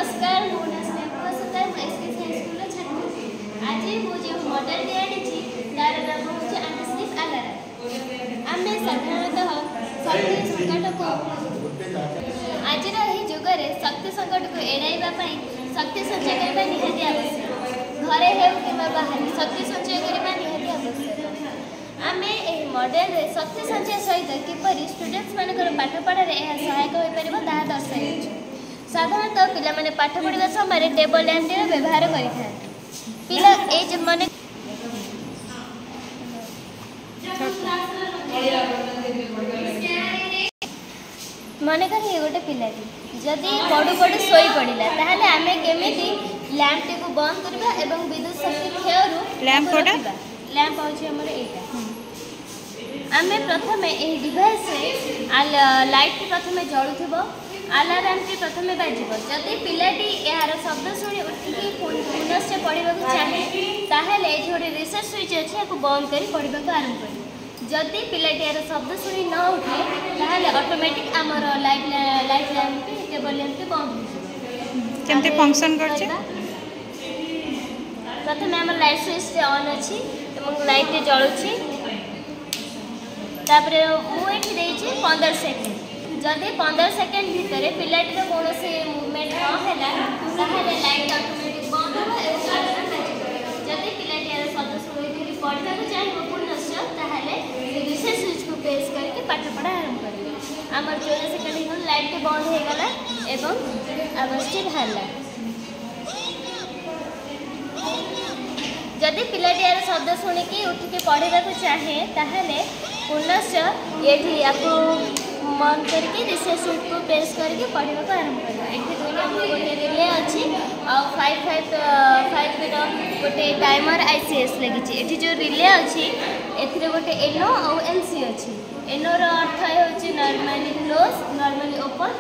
नमस्कार Mo Sneha Sattar SK high school छात्री आज मुझे मॉडल दियाड़ी तार नाम हूँ आंटीस्लिप आलारा आम साधारणतः शक्ति संकट को आज जुगर शक्ति संकट को एड़ाइबा शक्ति संचय करने निहाती आवश्यक घरे हो कि बाहर शक्ति संचय करने निहाती आवश्यक आम मॉडल शक्ति संचय सहित किपर स्टूडेंट्स मानकर पाठपढ़ार यह सहायक हो पार ता दर्शाई साधारणतः पिला माने पाठ पढ़ा समय टेबल लैंप व्यवहार करें पिला मन मनकर ये गोटे पिलाटी जदि पढ़ु पढ़ु शोई पड़ा ताहले आमे केमिति लैंप टी को बंद करबा एवं विद्युत शक्ति क्षयरु लैंप होछि हमर एटा आमे प्रथमे एही डिवाइस रे लाइट प्रथमे जळुथिबो अलार्म टी प्रथमे बाजिबो जदि पिलाटी यार शब्द शुणी उठिकी पुनश्च पढ़ा चाहे ताहले एठी गोटे रिसेट स्विच अछि याको बंद करी पढ़ा आरंभ करिबो जदि पिलाटी यार शब्द शुणी न उठे ताहले ऑटोमेटिक हमर light lamp tea table lamp T बंद हो केमते फंक्शन करछे प्रथमे हमर लाइट स्विच रे ऑन अछि एवं लाइट टे जळुछि तापरे मु एठी देछि 15 सेकेंड जदि 15 सेकेंड भितर पिलाटीर कौन मुवमेंट नहला ताहले लाइट ऑटोमेटिक बंद हो जदि पिलाटी यार शब्द शुणी पढ़ा चाहिए पुनश्च ताहले रिसेट स्विच को प्रेस करके पाठ पढ़ा आरंभ करेंगे आमर 14 सेकेंड लाइट टे बंद हो गला एवं आवाज टी बाहरला जदि पिलाटी यार शब्द शुणिकी उठिकी पढ़ा चाहे ताहले पुनश्च ये आपको मन करके रिसेट स्विच को प्रेस करके पढ़ा को आरंभ करवा ये दुईटा गोटे रिले अच्छी आ 5 गोटे टाइमर आईसीएस लगी ये जो रिले अच्छी ए गोटे एनो और एनसी अच्छी एनोर अर्थ हो नॉर्मली क्लोज नॉर्मली ओपन